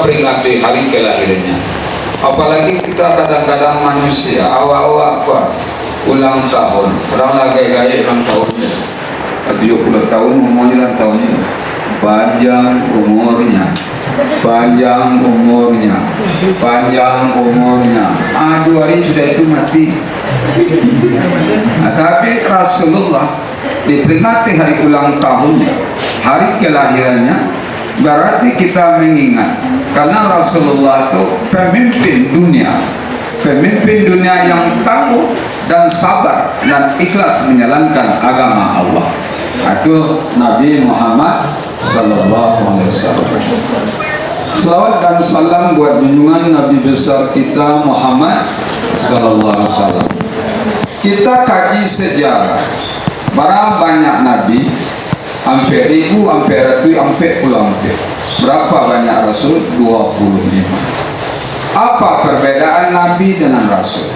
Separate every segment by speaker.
Speaker 1: peringati hari kelahirannya. Apalagi kita kadang-kadang manusia awak-awak apa ulang tahun, orang lagi gaya ulang tahunnya 70 tahun umurnya, ulang tahunnya panjang umurnya, panjang umurnya, panjang umurnya. 2 hari sudah itu mati. Tapi Rasulullah diperingati hari ulang tahunnya, hari kelahirannya, berarti kita mengingat karena Rasulullah itu pemimpin dunia yang tangguh dan sabar dan ikhlas menjalankan agama Allah. Itu Nabi Muhammad sallallahu alaihi wasallam. Selawat dan salam buat junjungan Nabi besar kita Muhammad sallallahu alaihi wasallam. Kita kaji sejarah. Berapa banyak nabi? Hampir 1000, hampir 100, hampir puluhan. Berapa banyak rasul? 25. Apa perbedaan nabi dengan rasul?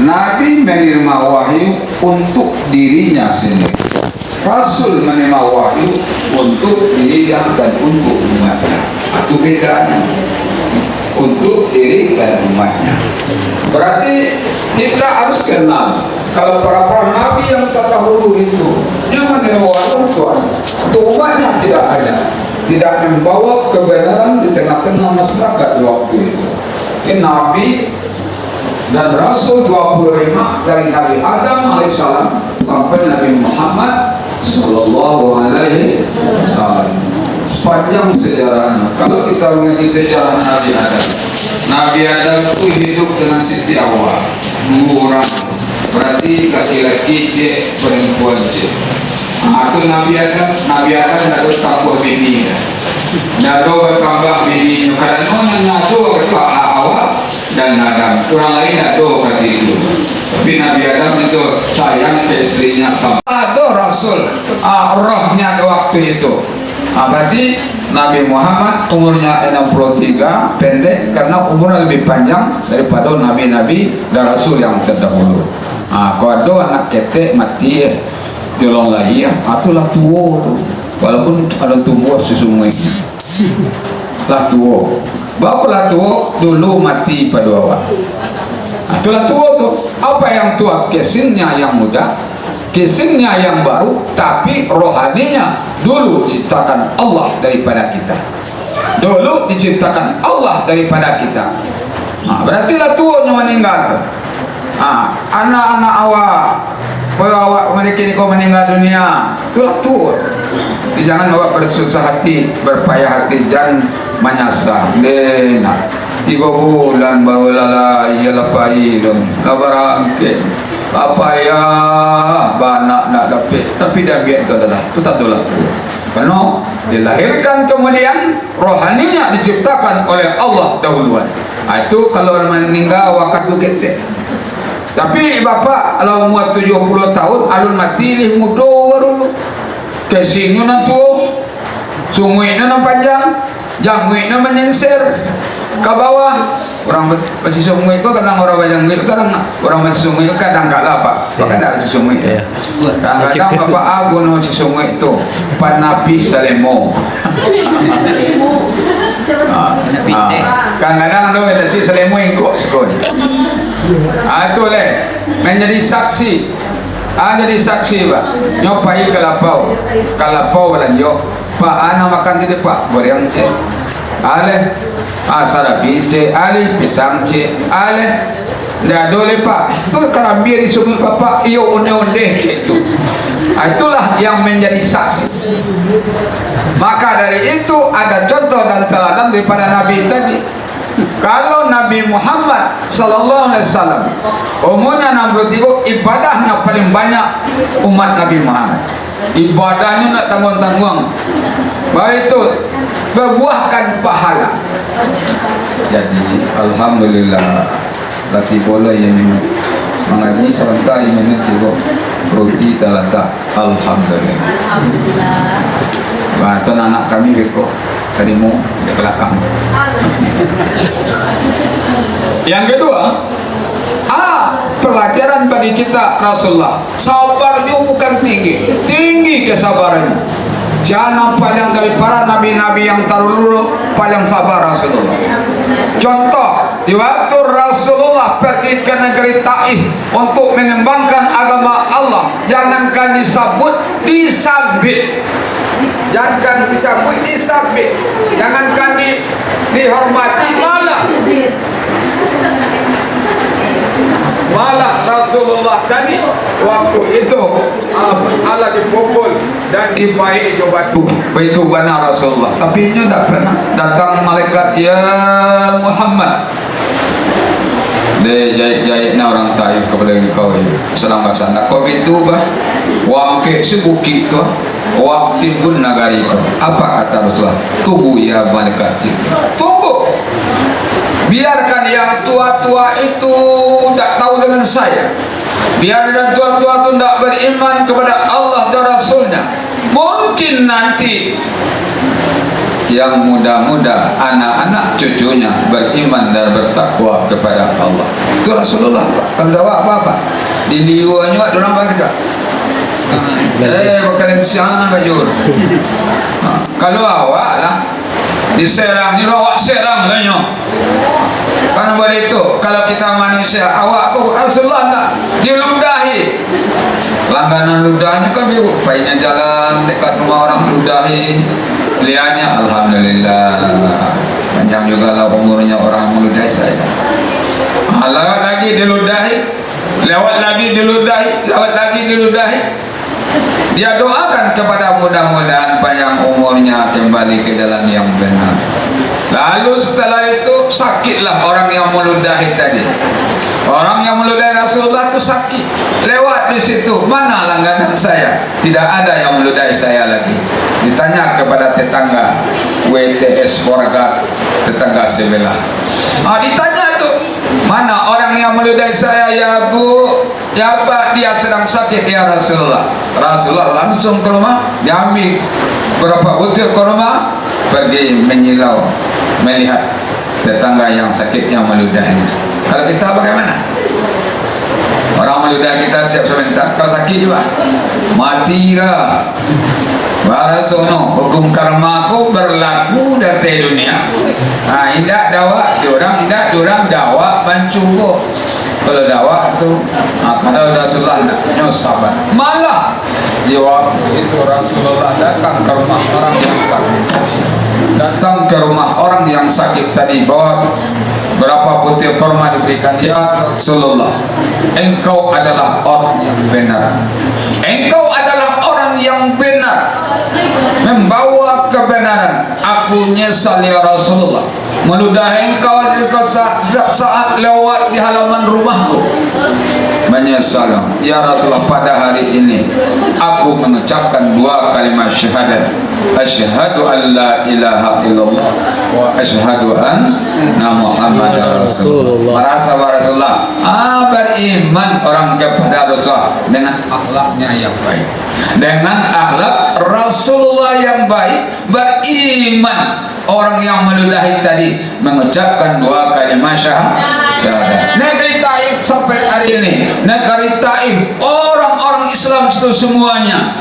Speaker 1: Nabi menerima wahyu untuk dirinya sendiri. Rasul menerima wahyu untuk dirinya dan untuk umatnya. Itu bedanya. Untuk diri dan umatnya. Berarti kita harus kenal kalau para nabi yang terdahulu itu yang menerima wahyu untuk umatnya tidak ada, tidak membawa kebenaran di tengah-tengah masyarakat di waktu itu. Ini nabi dan rasul 25 dari Nabi Adam alaihissalam sampai Nabi Muhammad sallallahu alaihi wasallam. Panjang sejarahnya. Kalau kita mengaji sejarah Nabi Adam, Nabi Adam itu hidup dengan Siti Hawa, 2 orang. Berarti laki-laki C, perempuan C. Itu Nabi Adam tidak ada tambah bini, tidak ada bertambah bininya. Kadang-kadang ada itu Hawa dan Adam. Orang lain tidak ada kata itu. Tapi Nabi Adam itu sayang ke istrinya sama. Ada Rasul, rohnya di waktu itu. Berarti Nabi Muhammad umurnya 63, pendek karena umurnya lebih panjang daripada nabi-nabi dan rasul yang terdahulu. Kalau ada anak ketek mati jolong lahir, itulah tua tu. Walaupun ada tumbuh sesungguhnya lah tua. Bapalah tua dulu mati pada awal. Itulah tua tu. Apa yang tua? Casingnya yang muda, casingnya yang baru, tapi rohaninya dulu diciptakan Allah daripada kita. Dulu diciptakan Allah daripada kita. Berarti lah tua yang meninggal tu. Anak-anak awak mereka ni kau meninggal dunia, itulah tua. Jangan awak bersusah hati, berpayah hati, jangan menyasar. 3 bulan baru lala ialah pahilun labarangke apa ya banak nak dapat, tapi dah biar itu adalah itu tak adalah karena dilahirkan kemudian rohaninya diciptakan oleh Allah dahuluan. Itu kalau orang meninggal waktu ketek. Tapi bapak kalau umur 70 tahun alun mati lih muda baru kesingnya na tua, sunguinya na panjang, jangguinya menyenser ke bawah. Orang masih sungguh itu kadang orang banyak itu kadang orang masih sungguh itu kadang kalah pak, kadang masih sungguh itu. Kadang bapak agun masih sungguh itu Pak Nabi Salemo. Kadang-kadang tu kita si Salemo ikut sekolah. Itu leh menjadi saksi. Jadi saksi pak. Nyopai kalapau belanjo. Pak anak makan tidak pak, goreng je. Ale sarabi je, ale pisang je, ale dah dole pak. Tu kerambir di sumber bapak, iyo onde-onde itu. Itulah yang menjadi saksi. Maka dari itu ada contoh dan teladan daripada Nabi tadi. Kalau Nabi Muhammad sallallahu alaihi wasallam umurnya 63, ibadahnya paling banyak umat Nabi Muhammad. Ibadahnya nak tanggung-tanggung. Baik itu berbuahkan pahala. Jadi alhamdulillah laki bola yang mengaji sebentar ini juga roti talata alhamdulillah. Bahkan anak kami beko tadimu di belakang. Yang kedua, pelajaran bagi kita Rasulullah, sabarnya bukan tinggi kesabarannya. Jangan paling dari para nabi-nabi yang terdahulu paling sabar Rasulullah. Contoh, di waktu Rasulullah pergi ke negeri Taif untuk mengembangkan agama Allah, jangankan disabut, disabit. Jangankan disabut, disabit. Jangankan dihormati, malah Rasulullah tadi waktu itu Allah dipukul dan dibaik ke batu. Itu benar Rasulullah. Tapi ini tidak pernah datang malaikat, ya Muhammad. Dia jahit-jahitnya orang Taif kepada engkau ini. Sedang bahasa nak kau itu bah, wangke sebuki itu, waktu pun nagari kau. Apa kata Rasulullah? Tunggu ya malaikat Jibril. Tunggu. Biarkan yang tua-tua itu tidak tahu dengan saya. Biar yang tua-tua itu tidak beriman kepada Allah dan Rasulnya. Mungkin nanti yang muda-muda, anak-anak cucunya beriman dan bertakwa kepada Allah. Itu Rasulullah. Kalau jawab apa-apa di liuannya orang baca. Bakalan siangan bajur. Kalau awak lah diserang, ni awak serang lahnya. Karena begitu, kalau kita manusia, awak Rasulullah tak diludahi. Langganan ludahnya kan biru, painnya jalan dekat rumah orang ludahi. Lihatnya, alhamdulillah, panjang juga lah umurnya orang meludahi saya. Lewat lagi diludahi, lewat lagi diludahi, lewat lagi diludahi. Dia doakan kepada mudah-mudahan panjang umurnya kembali ke jalan yang benar. Lalu setelah itu sakitlah orang yang meludahi tadi. Orang yang meludahi Rasulullah itu sakit. Lewat di situ, mana langganan saya? Tidak ada yang meludahi saya lagi. Ditanya kepada tetangga WTS warga tetangga sebelah. Ditanya itu, mana orang yang meludahi saya ya Bu? Ya Pak, dia sedang sakit ya Rasulullah. Rasulullah langsung ke rumah, diambil berapa butir ke rumah, pergi menyilau melihat tetangga yang sakitnya meludahinya. Kalau kita bagaimana? Orang meludah kita tiap sebentar, kalau sakit juga matilah. Barasono hukum karmaku berlaku dari dunia. Indak dawa diorang, indak diorang dawa bancuko. Kalau dawa itu, kalau Rasulullah nak sabar. Malah di waktu itu Rasulullah datang ke rumah orang yang sakit. Datang ke rumah orang yang sakit tadi, bawa berapa butir kurma diberikan. Ya Rasulullah, engkau adalah orang yang benar. Engkau adalah orang yang benar, membawa kebenaran. Aku nyesal ya Rasulullah meludahi engkau di saat lewat di halaman rumahku. Menyesal ya Rasulullah, pada hari ini aku mengucapkan dua kalimat syahadat. Asyhadu an la ilaha illallah wa asyhadu anna Muhammadar Rasulullah. Merasa Rasulullah beriman orang kepada Rasulullah dengan akhlaknya yang baik, dengan akhlak Rasulullah yang baik, beriman. Orang yang meludahi tadi mengucapkan dua kalimat syahadat. Negeri Taif sampai hari ini, negeri Taif, orang-orang Islam itu semuanya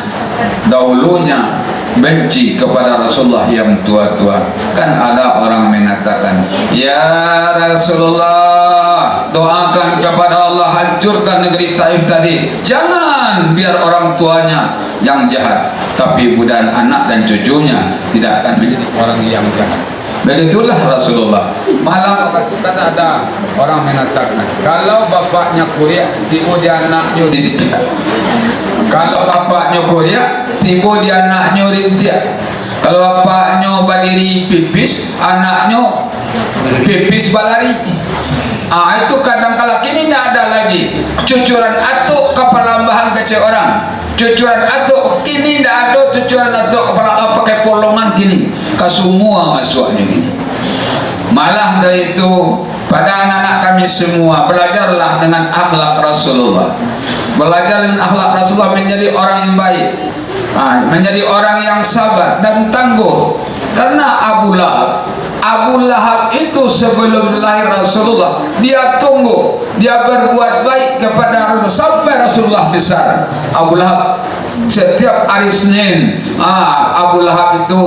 Speaker 1: dahulunya benci kepada Rasulullah yang tua-tua. Kan ada orang mengatakan, ya Rasulullah, doakan kepada Allah hancurkan negeri Taif tadi. Jangan, biar orang tuanya yang jahat, tapi budak anak dan cucunya tidak akan menjadi orang yang jahat. Begitulah Rasulullah. Malah kan ada orang mengatakan, kalau bapaknya kuliah, tiba dia anaknya dididik. Kalau bapaknya kuliah, tiba dia anaknya dididik. Kalau bapaknya berdiri pipis, anaknya pipis balari. Itu kadang-kala kini tidak ada lagi cucuran atuk kepala bahan kecil orang. Cucuran atuk kini tidak ada cucuran atuk kepala pakai polongan kini. Semua masuknya gini. Malah dari itu, pada anak-anak kami semua, belajarlah dengan akhlak Rasulullah. Belajar dengan akhlak Rasulullah menjadi orang yang baik, menjadi orang yang sabar dan tangguh. Karena Abu Lahab itu sebelum lahir Rasulullah, dia tunggu, dia berbuat baik kepada Rasulullah sampai Rasulullah besar. Abu Lahab setiap hari Senin Abu Lahab itu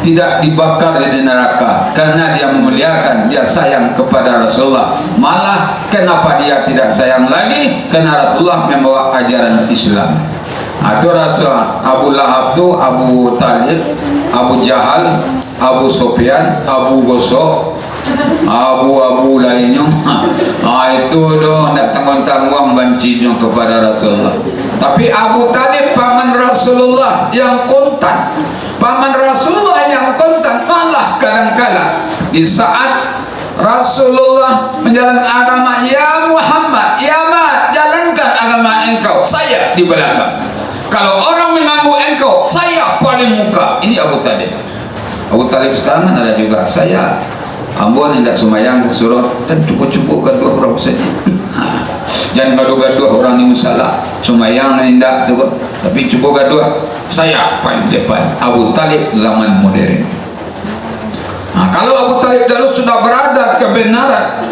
Speaker 1: tidak dibakar di neraka karena dia memuliakan, dia sayang kepada Rasulullah. Malah kenapa dia tidak sayang lagi? Karena Rasulullah membawa ajaran Islam. Itu Rasulullah. Abu Lahab itu Abu Talib, Abu Jahal, Abu Sufyan, Abu Gosok, abu lainnya. Itu doh tidak tanggung-tanggung bencinya kepada Rasulullah. Tapi Abu Talib paman Rasulullah yang kontan, paman Rasulullah yang kontan, malah kadang-kala di saat Rasulullah menjalankan agama, ya Muhammad, ya Mat, jalankan agama engkau, saya di belakang. Kalau orang mengganggu engkau, saya paling muka. Ini Abu Talib. Abu Talib sekarang kan ada juga, saya ambon tidak semayang suruh dan cukup-cukup kedua orang saja. Jangan gaduh-gaduh orang ni masalah semayang tidak tu, tapi cukup gaduh saya paling depan. Abu Talib zaman modern. Kalau Abu Talib dahulu sudah berada kebenaran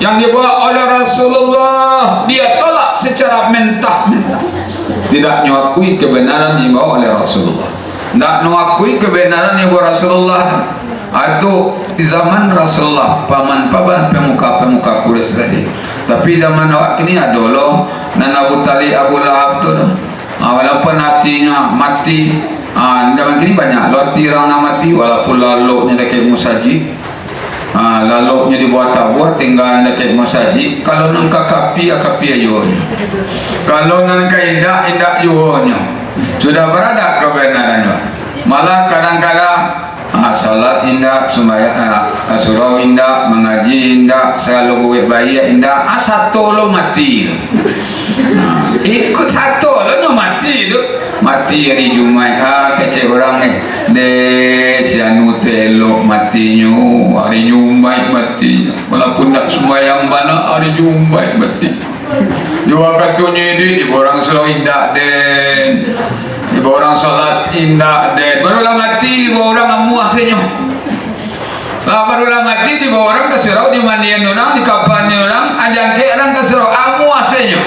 Speaker 1: yang dibawa oleh Rasulullah, dia tolak secara mentah-mentah, tidak mengakui kebenaran yang dibawa oleh Rasulullah, tidak mengakui kebenaran yang dibawa Rasulullah. Itu di zaman Rasulullah paman-paman pemuka-pemuka Quraisy tadi. Tapi zaman awak ini adolo dan Abu Talib, Abu Lahab tu walaupun hatinya mati, zaman kini banyak loti orang nak mati walaupun laluknya dekat musaji, laluknya dibuat tabur tinggal dekat musaji. Kalau nak kapi ayonya, kalau nak indak yuhonya sudah berada kebenaran. Malah kadang-kadang salat indah, sembahyang surau indah, mengaji indah, selalu buat bayi indah, satu lo mati. Ikut satu lo mati tu. Mati hari Jumaat kecil orang de sianu telok matinya hari Jumaat mati. Walaupun tak sembahyang bana hari Jumaat mati. Jua katunya di orang surau indah den. Ibu orang salat indah deh, barulah mati ibu orang amu asenyo. Barulah mati di bawah orang keserau di mandian orang, di kapannya orang, ajang ke orang keserau amu asenyo.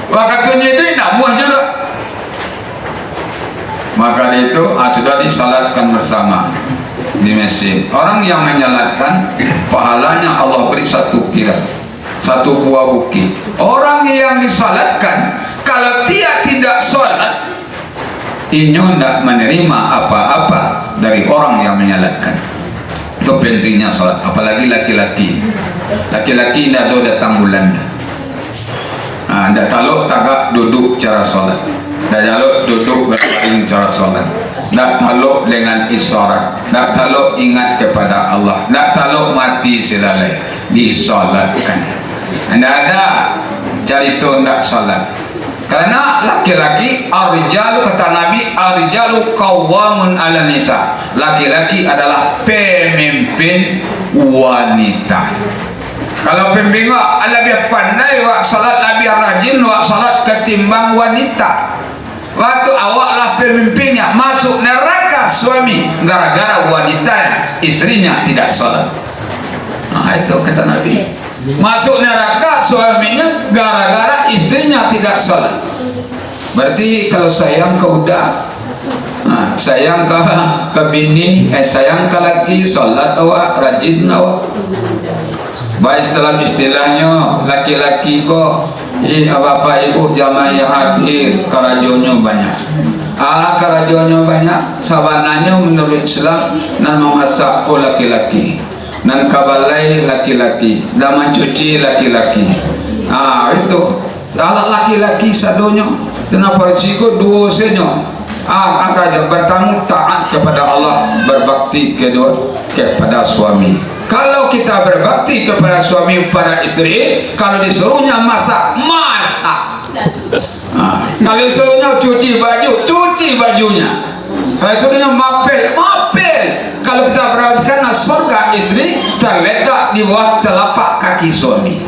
Speaker 1: Wakatunya itu namuah juga. Maka itu sudah disalatkan bersama di masjid. Orang yang menyalatkan pahalanya Allah beri satu kira, satu buah bukit. Orang yang disalatkan kalau dia tidak salat, inyo tidak menerima apa-apa dari orang yang menyalatkan. Itu pentingnya salat, apalagi laki-laki. Laki-laki tidak ada datang bulannya. Tidak taluk tagak duduk cara salat, tidak taluk duduk berbaring cara salat, tidak taluk dengan isyarat, tidak taluk ingat kepada Allah, tidak taluk mati selalai, disalatkan. Tidak ada cerita tidak salat. Karena laki-laki ar-rijalu, kata Nabi, ar-rijalu qawwamun 'ala nisa. Laki-laki adalah pemimpin wanita. Kalau pemimpin lebih pandai wak salat, lebih rajin wak salat ketimbang wanita. Waktu awaklah pemimpinnya, masuk neraka suami gara-gara wanita istrinya tidak salat. Itu kata Nabi. Masuk neraka suaminya gara-gara istrinya tidak salat. Berarti kalau sayang ke udah, sayang ke bini, sayang ke laki, salat awak, rajin awak. Baik dalam istilahnya laki-laki kok bapak ibu jamaah hadir karajonyo banyak. Karajonyo banyak, sabananya menurut Islam nan memasak laki-laki, nan kabalai laki-laki, dan mencuci laki-laki. Itu alat laki-laki sadonyo. Kenapa resiko dua senyo? Angka bertamu taat kepada Allah, berbakti kedua kepada suami. Kalau kita berbakti kepada suami pada istri, kalau disuruhnya masak, masak. Kalau disuruhnya cuci baju, cuci bajunya. Kalau disuruhnya mapel, mapel. Kalau kita perhatikan, surga istri terletak di bawah telapak kaki suami.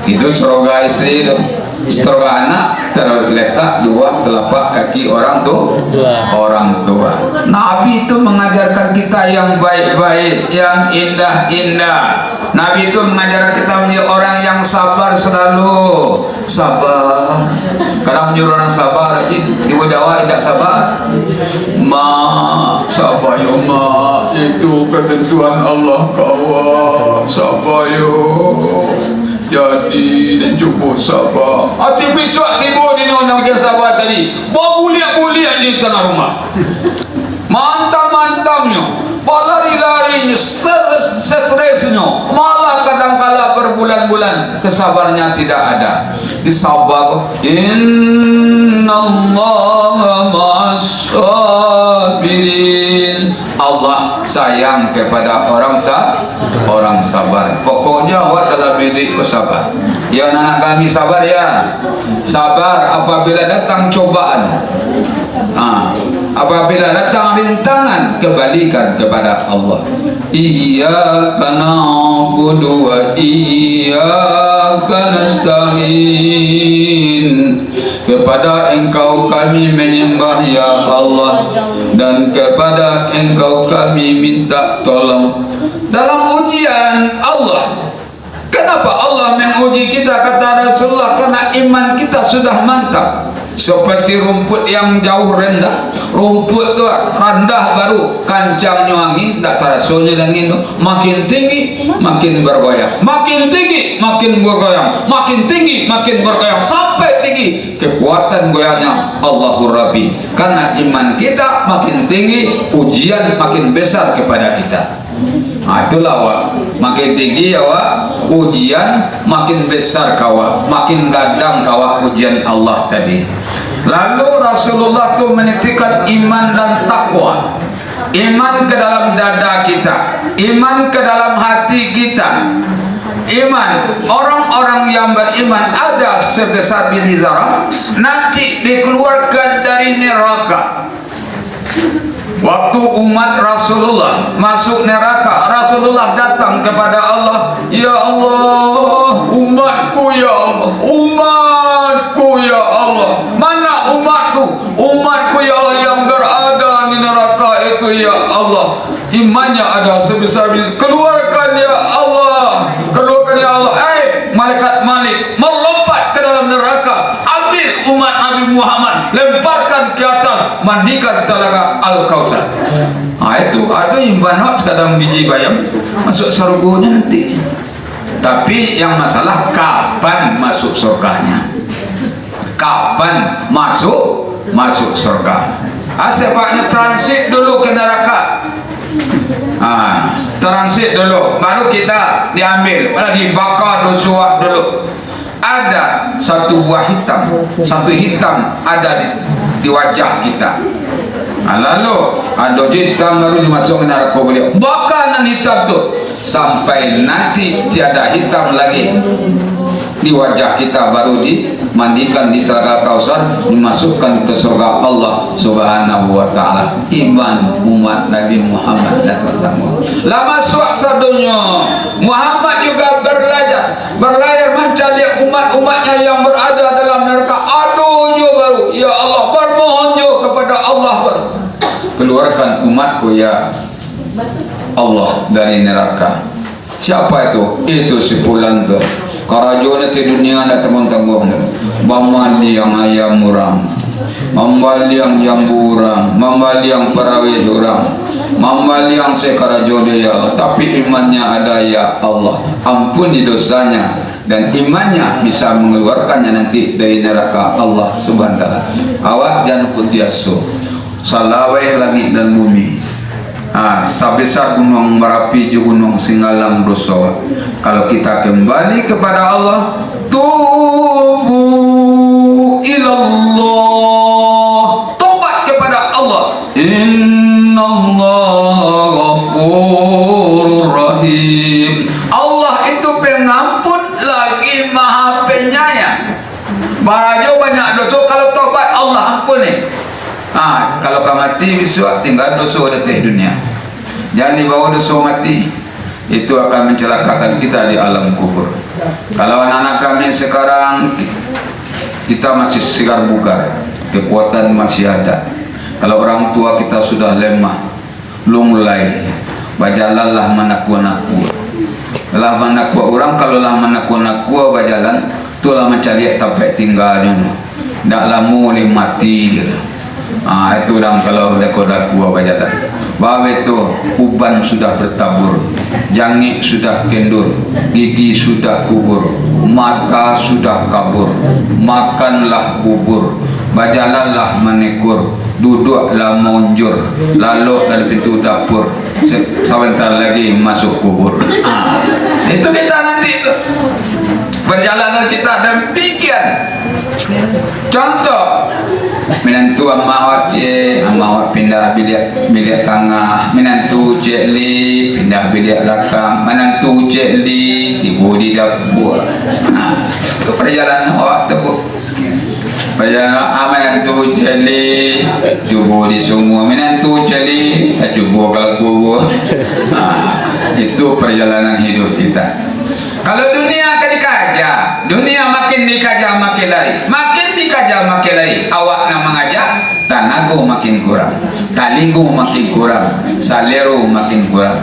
Speaker 1: Itu surga istri itu. Surga anak terletak dua telapak kaki orang tua. Nabi itu mengajarkan kita yang baik-baik, yang indah-indah. Nabi itu mengajarkan kita menjadi orang yang sabar selalu. Sabar. Kadang menyuruh orang sabar, tiba jawab tidak sabar. Mak, sabar ya mak, itu ketentuan Allah kawan. Sabar ya. Jadi dan cukup sabar. Hati besok tiba di nona kita sabar tadi. Bawa buliak-buliak di tengah rumah. Mantap-mantapnya. Lari-larinya, stresnya, malah kadang-kala berbulan-bulan kesabarnya tidak ada. Disabar. Innallaha ma'as-sabirin. Allah sayang kepada orang sabar. Pokoknya awak dalam hidup sabar. Ya anak kami sabar ya. Sabar apabila datang cobaan. Apabila datang rintangan, kembalikan kepada Allah. Iyyaka na'budu wa iyyaka nasta'in. Kepada Engkau kami menyembah ya Allah, dan kepada Engkau kami minta tolong. Dalam ujian Allah, kenapa Allah menguji kita? Kata Rasulullah, karena iman kita sudah mantap. Seperti rumput yang jauh rendah. Rumput tu rendah baru kancangnya angin, tak terasanya angin tu. Makin tinggi makin bergoyang, makin tinggi makin bergoyang, makin tinggi makin bergoyang, sampai tinggi kekuatan goyangnya Allahur Rabbi. Karena iman kita makin tinggi, ujian makin besar kepada kita. Itulah awak, makin tinggi awak, ujian makin besar kawak, makin gadang kawak ujian Allah tadi. Lalu Rasulullah tu menitikan iman dan takwa. Iman ke dalam dada kita, iman ke dalam hati kita. Iman, orang-orang yang beriman ada sebesar biji zarah, nanti dikeluarkan dari neraka. Waktu umat Rasulullah masuk neraka, Rasulullah datang kepada Allah. Ya Allah, umatku ya Allah, umatku ya Allah. Mana umatku? Umatku ya Allah yang berada di neraka itu ya Allah. Imannya ada sebesar biji. Keluarkan ya Allah, keluarkan ya Allah. Malaikat Malik melompat ke dalam neraka, ambil umat Nabi Muhammad, lemparkan ke atas, mandikan telaga Al-Kautsar. Itu ada imban sekadang biji bayam masuk surganya nanti. Tapi yang masalah kapan masuk surganya, kapan masuk surga. Sebabnya transit dulu ke neraka. Transit dulu, baru kita diambil, malah dibakar dosa dulu. Ada satu buah hitam, satu hitam ada di wajah kita. Lalu ada hitam baru dimasuk ke neraka beliau. Bakar yang hitam tu sampai nanti tiada hitam lagi di wajah kita, baru dimandikan di telaga Kautsar, dimasukkan ke surga Allah Subhanahu wa taala. Iman umat Nabi Muhammad dan lama suasadunya Muhammad juga berlayar mencari umat-umatnya yang berada dalam neraka. Aduhnya baru ya Allah, bermohonnya kepada Allah, baru keluarkan umatku ya Allah dari neraka. Siapa itu? Itu si Pulan tu. Karajone di dunia ada tanggung-tanggung. Mamali yang ayam murang, mamali yang jambu orang, mamali yang perawi orang, mamali yang sekarajone ya Allah. Tapi imannya ada ya Allah. Ampuni dosanya dan imannya bisa mengeluarkannya nanti dari neraka Allah Subhanahu wa taala. Awak jangan putus asa. Salawai langit dan bumi. Sebesar gunung Merapi juga gunung Singgalang dosa. Kalau kita kembali kepada Allah, tubu ilallah, tobat kepada Allah. Innallaha ghafurur rahim. Allah itu pengampun lagi maha penyayang. Barajo banyak dosa, kalau tobat Allah ampuni. Kalau kau mati besok tinggal dosa di dunia. Jangan dibawa dosa mati, itu akan mencelakakan kita di alam kubur. Kalau anak-anak kami sekarang kita masih segar bugar, kekuatan masih ada. Kalau orang tua kita sudah lemah, lunglai, bajalanlah menakwa-nakwa. Lah menakwa orang, kalau lah menakwa-nakwa bajalan, itulah mencari tempat tinggalnya. dak lama ni mati dia. Itu dah kalau daku apa jata. Bahawa itu uban sudah bertabur, jangik sudah kendur, gigi sudah kubur, mata sudah kabur, makanlah bubur, berjalanlah menekur, duduklah monjur, lalu dari pintu dapur, sebentar lagi masuk kubur. Itu kita nanti itu perjalanan kita demikian. Contoh, menantu amawat pindah bilik tengah, menantu li pindah bilik belakang, menantu li tiba di dapur. Itu perjalanan awak tu. Perjalanan menantu li tiba di semua, menantu li tak cuba kalau kubur. Itu perjalanan hidup kita. Kalau dunia kan dikaja, dunia makin dikaja makin lari, makin dikaja makin lari. Awak nak mengajak, tenaga makin kurang, taligo makin kurang, salero makin kurang.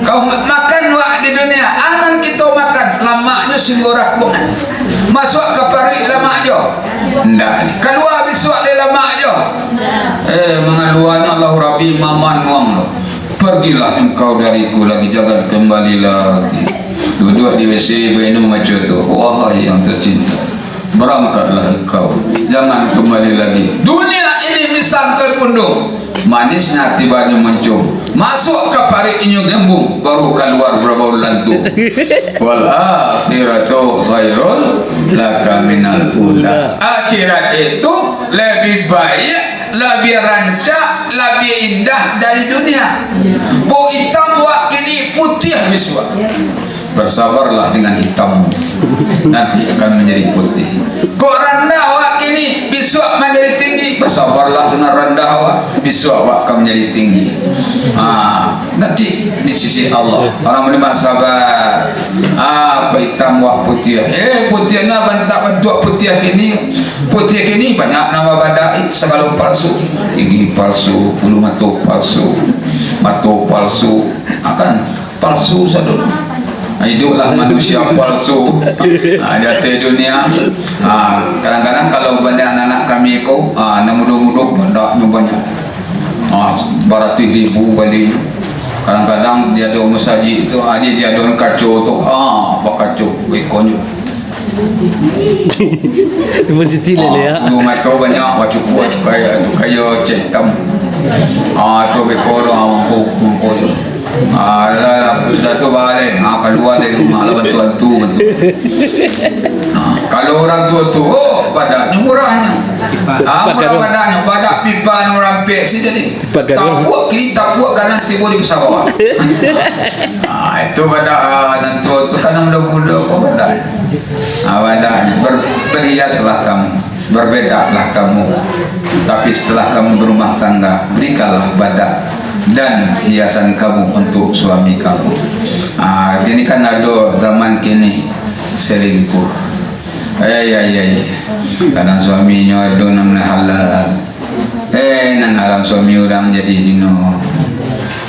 Speaker 1: Kau makan wak di dunia, anan kita makan, lamaknya singgora kungan. Masuk ke parik lamak jo, ndak. Keluar besok le lamak jo. Mengaluan Allah Rabbi maman wang lo. Pergilah engkau dariku lagi, jangan kembali lagi. Duduk di WC minum macam tu. Wahai yang tercinta, berangkatlah engkau, jangan kembali lagi. Dunia ini misal terpundung, manisnya tibanya mencium. Masuk ke parik inyu gembung, baru keluar berbau lantu. Wal akhiratu khairun laka minal ula. Akhirat itu lebih baik, lebih rancak, lebih indah dari dunia. Kau hitam wak kini putih miswa. Bersabarlah dengan hitammu, nanti akan menjadi putih. Kau rendah awak kini, besok menjadi tinggi. Bersabarlah dengan rendah awak, besok awak akan menjadi tinggi. Nanti di sisi Allah orang beriman sabar. Kau hitam awak putih. Putih na bantak bantuak putih kini banyak nama badai, segala palsu, gigi palsu, bulu mata palsu, akan palsu sadul. Hiduplah manusia palsu. Jatuh dunia. Kadang-kadang kalau banyak anak-anak kami ko, namuduk-muduk bandaknya banyak. Baratus ribu balik. Kadang-kadang dia ada masjid itu, dia ada kacau tu. Apa kacau ekornya.
Speaker 2: Mesti lah ya.
Speaker 1: Bulu mata banyak, wajib kaya cek hitam. Tu ekor mampu. Sudah tu balik, keluar dari rumah lah bantu. Kalau orang tua tu, badaknya murahnya. Murah badaknya, badak pipa orang pek si jadi. Tapuak kiri, tapuak kanan, tiba di pesawat. Itu badak dan tua tu kan muda-muda kau badak. Badaknya berhiaslah kamu, berbedalah kamu. Tapi setelah kamu berumah tangga, berikanlah badak dan hiasan kamu untuk suami kamu. Ini kan ada zaman kini selingkuh. Kadang suaminya ada namanya halal. Nan haram suami orang jadi dino.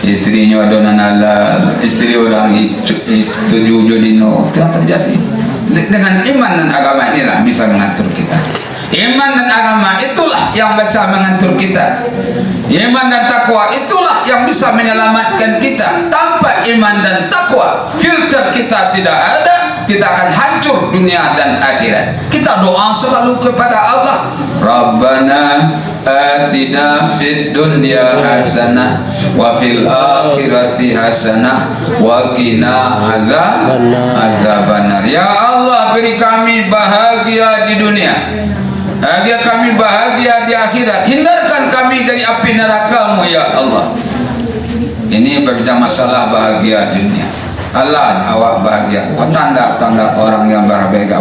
Speaker 1: Istrinya ada nan halal, istri orang itu juga dino. Itu yang terjadi. Dengan iman dan agama inilah bisa mengatur kita. Iman dan agama itulah yang bisa mengatur kita. Iman dan takwa itulah yang bisa menyelamatkan kita. Tanpa iman dan takwa, filter kita tidak ada, kita akan hancur dunia dan akhirat. Kita doa selalu kepada Allah, Rabbana atina fid dunya hasanah wa fil akhirati hasanah wa qina azabannar. Ya Allah, beri kami bahagia di dunia, agar kami bahagia di akhirat. Hindarkan kami dari api neraka-Mu ya Allah. Ini berbicara masalah bahagia dunia. Allah awak bahagia. Tanda-tanda orang yang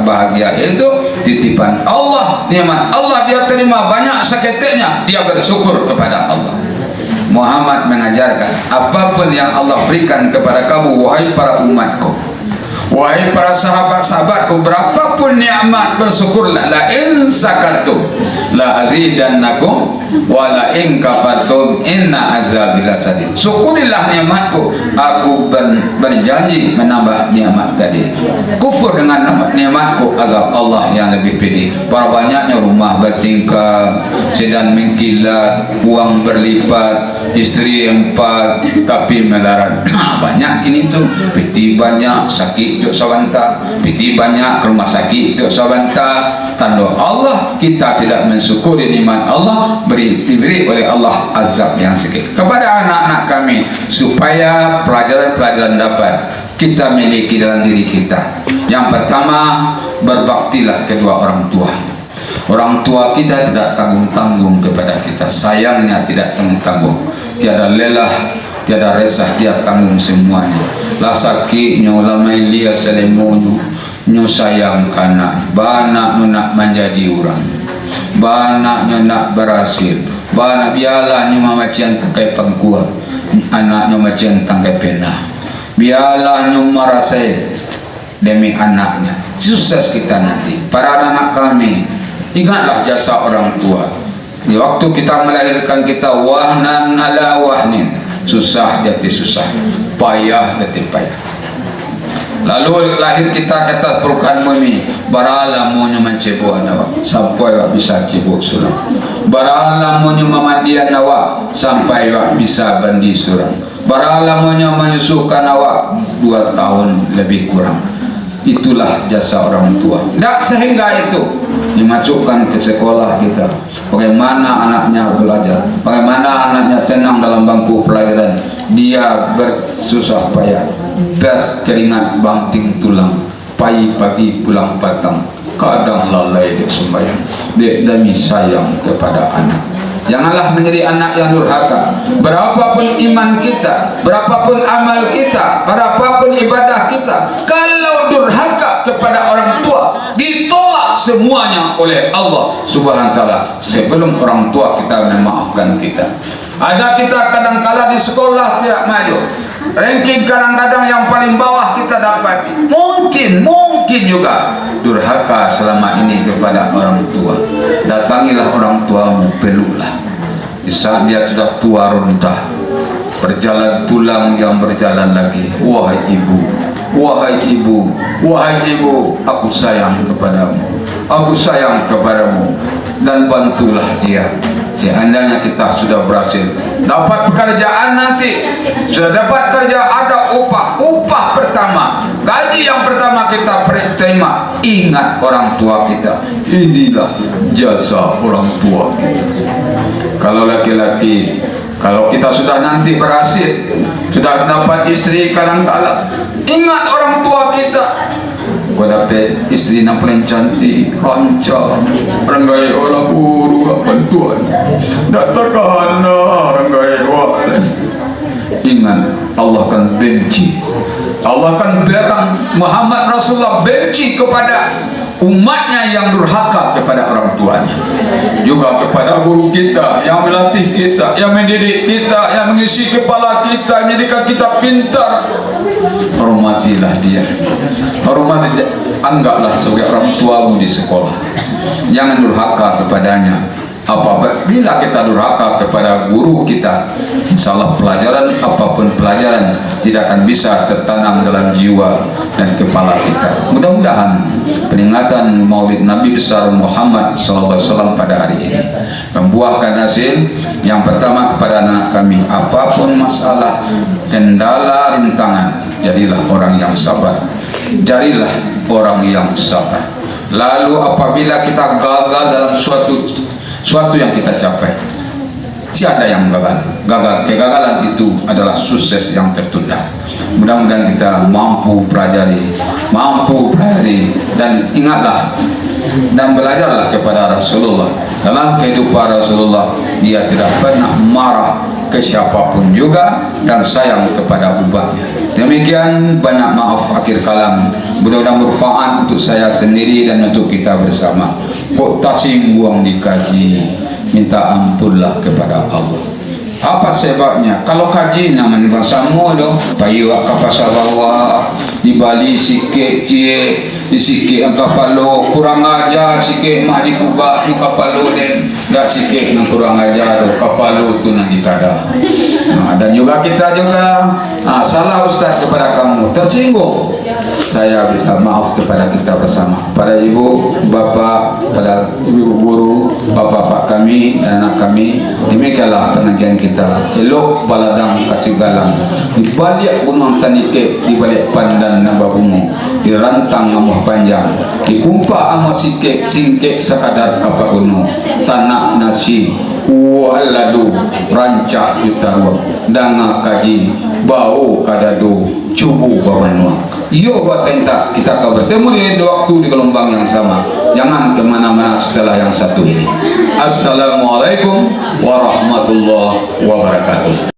Speaker 1: bahagia itu titipan Allah, nikmat Allah dia terima banyak seketiknya, dia bersyukur kepada Allah. Muhammad mengajarkan apapun yang Allah berikan kepada kamu wahai para umatku, Wahai para sahabat-sahabatku, berapapun nikmat bersyukurlah. La in sakartum la azidannakum wa la in kafartum inna azabi lasadid. Syukurilah nikmatku, aku berjanji menambah nikmat tadi. Kufur dengan nikmatku, azab Allah yang lebih pedih. Para banyaknya rumah bertingkap, sedan mengkilat, uang berlipat, istri 4 tapi melarat. Banyak ini tuh, peti banyak, sakit tuk sawanta, peti banyak, ke rumah sakit tuk sawanta. Tanda Allah kita tidak mensyukuri nikmat Allah, diberi oleh Allah azab yang sikit kepada anak-anak kami, supaya pelajaran-pelajaran dapat kita miliki dalam diri kita. Yang pertama, berbaktilah kedua orang tua. Orang tua kita tidak tanggung-tanggung kepada kita, sayangnya tidak tanggung-tanggung, tiada lelah, tiada resah, dia tanggung semuanya. Lah sakitnya ulamai dia selemunyu nyu sayang kana bana nak menjadi orang, banaknya nak berhasil, bana biarlah nyu mamacian tangkai pangkuah, anaknya macian tangkai pena, biarlah nyu marasai demi anaknya. Sukses kita nanti. Para anak kami, ingatlah jasa orang tua. Di waktu kita melahirkan kita, wahnan ala wahnin, susah jadi susah, payah jadi payah. Lalu lahir kita ke atas permukaan bumi, baralah monyo mencebok nawa sampai wak bisa kibuk surang, baralah monyo memandian nawa sampai wak bisa bandi surang, baralah monyo menyusukan nawa 2 tahun lebih kurang. Itulah jasa orang tua. Tak sehingga itu dimasukkan ke sekolah kita, bagaimana anaknya belajar, bagaimana anaknya tenang dalam bangku pelajaran, dia bersusah payah, beras keringat banting tulang, pagi pulang petang, kadang lalai dia sembahyang, dia demi sayang kepada anak. Janganlah menjadi anak yang durhaka. Berapapun iman kita, berapapun amal kita, berapapun ibadah kita, kalau durhaka kepada orang tua, ditolak semuanya oleh Allah Subhanahu wa taala sebelum orang tua kita memaafkan kita. Ada kita kadang-kala di sekolah tidak maju, ranking kadang-kadang yang paling bawah kita dapat. Mungkin juga durhaka selama ini kepada orang tua. Datangilah orang tuamu, peluklah. Di saat dia sudah tua rentah, berjalan tulang yang berjalan lagi. Wahai ibu, wahai ibu, wahai ibu, aku sayang kepadamu, aku sayang kepadamu, dan bantulah dia. Seandainya kita sudah berhasil dapat pekerjaan, nanti sudah dapat kerja, ada upah pertama, gaji yang pertama kita terima, ingat orang tua kita. Inilah jasa orang tua kita. Kalau laki-laki, kalau kita sudah nanti berhasil, sudah dapat istri, kadang-kala ingat orang tua kita. Kau dapat istri yang paling cantik, rancang, ranggai orang buru, bantuan, datangkan ranggai orang. Ingat, Allah akan benci, Allah akan berang Muhammad Rasulullah benci kepada umatnya yang durhaka kepada orang tuanya, juga kepada guru kita yang melatih kita, yang mendidik kita, yang mengisi kepala kita, menjadikan kita pintar. Hormatilah dia, hormati, anggaplah sebagai orang tuamu di sekolah. Jangan durhaka kepadanya. Apabila kita durhaka kepada guru kita, insyaallah pelajaran apapun pelajaran tidak akan bisa tertanam dalam jiwa dan kepala kita. Mudah-mudahan peringatan Maulid Nabi besar Muhammad SAW pada hari ini membuahkan hasil. Yang pertama, kepada anak kami, apapun masalah, kendala, rintangan, jadilah orang yang sabar, jadilah orang yang sabar. Lalu apabila kita gagal dalam suatu yang kita capai, tiada yang gagal. Kegagalan itu adalah sukses yang tertunda. Mudah-mudahan kita mampu pelajari, dan ingatlah dan belajarlah kepada Rasulullah. Dalam kehidupan Rasulullah, dia tidak pernah marah ke siapapun juga dan sayang kepada umatnya. Demikian, banyak maaf akhir kalam. Mudah-mudahan bermanfaat untuk saya sendiri dan untuk kita bersama. Kok tasing buang dikaji, minta ampunlah kepada Allah. Apa sebabnya? Kalau kaji namanya bahasamu tu, payu ke pasar bawah, di Bali sikit cie di sikit ang kapalo kurang aja sikit mah di Kuba yung kapalo din dak sikit ng kurang aja do kapalo tu nanti kada. Dan juga kita juga salah Ustaz kepada kamu tersinggung, saya minta maaf kepada kita bersama, pada ibu bapak, pada ibu guru, bapak-bapak kami dan anak kami. Demikianlah pengajian kita. Elok baladang kasih galang di balik gunung Tanike, di balik pandan Nababumu, di rantang amuh panjang, di kumpa amuh singkek sekadar kapal gunung, tanah nasi waladu rancak yutarwa danga kaji bau kadadu cubu bawanua. Iyo buat kita akan bertemu di waktu di gelombang yang sama. Jangan kemana-mana setelah yang satu ini. Assalamualaikum warahmatullahi wabarakatuh.